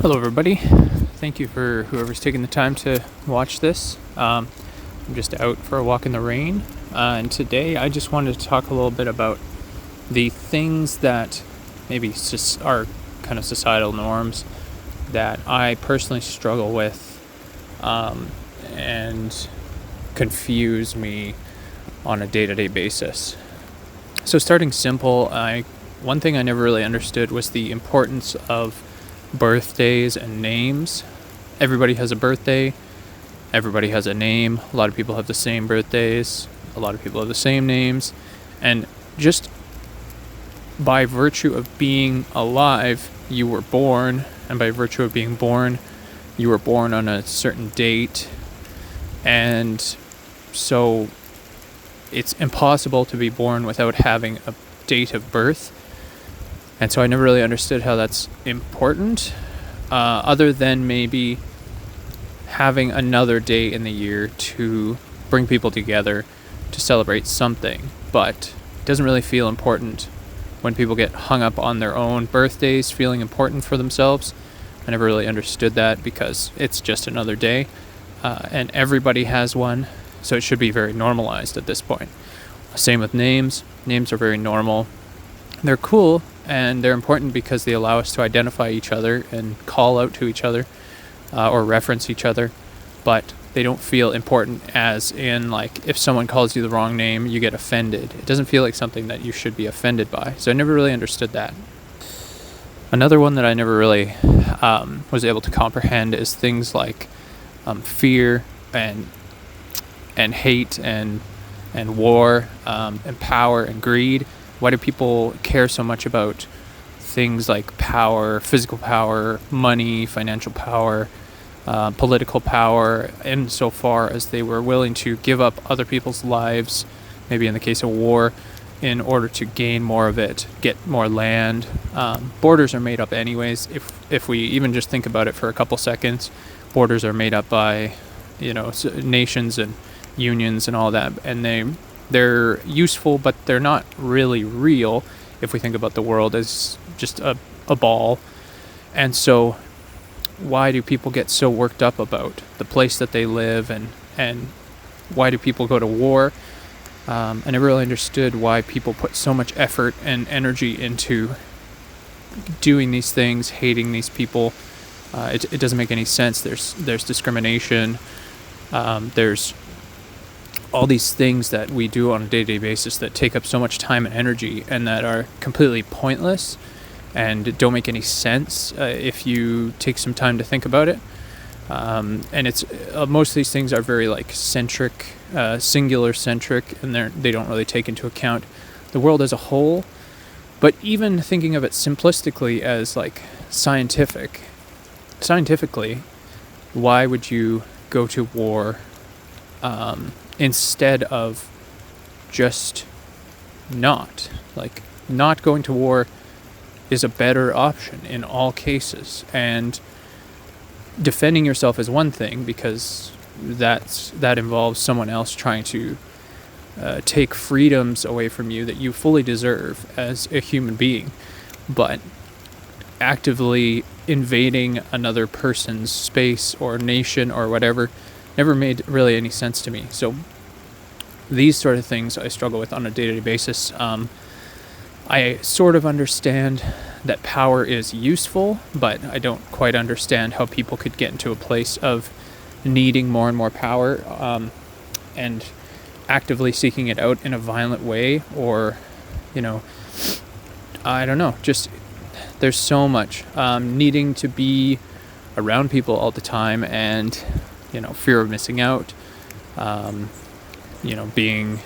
Hello, everybody. Thank you for whoever's taking the time to watch this. I'm just out for a walk in the rain, and today I just wanted to talk a little bit about the things that maybe are kind of societal norms that I personally struggle with and confuse me on a day-to-day basis. So starting simple, one thing I never really understood was the importance of birthdays and names. Everybody has a birthday. Everybody has a name. A lot of people have the same birthdays. A lot of people have the same names. And just by virtue of being alive, you were born. And by virtue of being born, you were born on a certain date. And so it's impossible to be born without having a date of birth. And so I never really understood how that's important, other than maybe having another day in the year to bring people together to celebrate something. But it doesn't really feel important when people get hung up on their own birthdays, feeling important for themselves. I never really understood that because it's just another day, and everybody has one, so it should be very normalized at this point. Same with names. Names are very normal. They're cool. And they're important because they allow us to identify each other and call out to each other or reference each other. But they don't feel important as in, like, if someone calls you the wrong name, you get offended. It doesn't feel like something that you should be offended by. So I never really understood that. Another one that I never really was able to comprehend is things like fear and hate and war and power and greed. Why do people care so much about things like power, physical power, money, financial power, political power, insofar as they were willing to give up other people's lives, maybe in the case of war, in order to gain more of it, get more land? Borders are made up anyways. If we even just think about it for a couple seconds, borders are made up by, nations and unions and all that, and they're useful, but they're not really real if we think about the world as just a ball. And so why do people get so worked up about the place that they live, and why do people go to war? I never really understood why people put so much effort and energy into doing these things, hating these people. It doesn't make any sense. There's discrimination. There's all these things that we do on a day-to-day basis that take up so much time and energy and that are completely pointless and don't make any sense if you take some time to think about it. And it's most of these things are very singular centric, and they don't really take into account the world as a whole. But even thinking of it simplistically as scientifically, why would you go to war instead of just not going to war is a better option in all cases. And defending yourself is one thing, because that involves someone else trying to take freedoms away from you that you fully deserve as a human being. But actively invading another person's space or nation or whatever never made really any sense to me. So these sort of things I struggle with on a day-to-day basis. I sort of understand that power is useful, but I don't quite understand how people could get into a place of needing more and more power and actively seeking it out in a violent way, or, I don't know, just there's so much needing to be around people all the time, and fear of missing out, being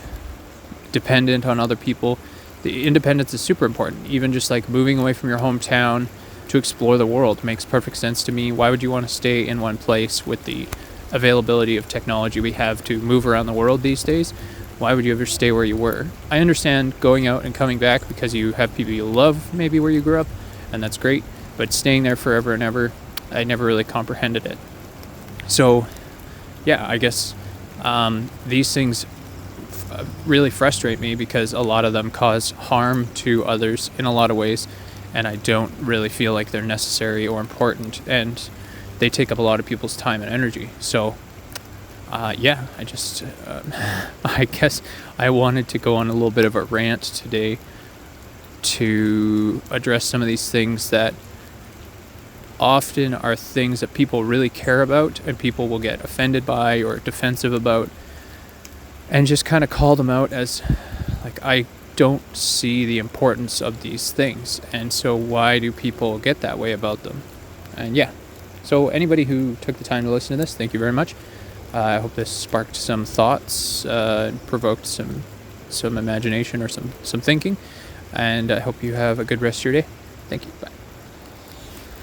dependent on other people. The independence is super important. Even just like moving away from your hometown to explore the world makes perfect sense to me. Why would you want to stay in one place with the availability of technology we have to move around the world these days? Why would you ever stay where you were? I understand going out and coming back because you have people you love maybe where you grew up, and that's great, but staying there forever and ever, I never really comprehended it. So yeah, I guess these things really frustrate me because a lot of them cause harm to others in a lot of ways, and I don't really feel like they're necessary or important, and they take up a lot of people's time and energy. So I just I guess I wanted to go on a little bit of a rant today to address some of these things that often are things that people really care about and people will get offended by or defensive about, and just kind of call them out as like, I don't see the importance of these things, and so why do people get that way about them? And so anybody who took the time to listen to this, thank you very much. I hope this sparked some thoughts, provoked some imagination or some thinking, and I hope you have a good rest of your day. Thank you. Bye.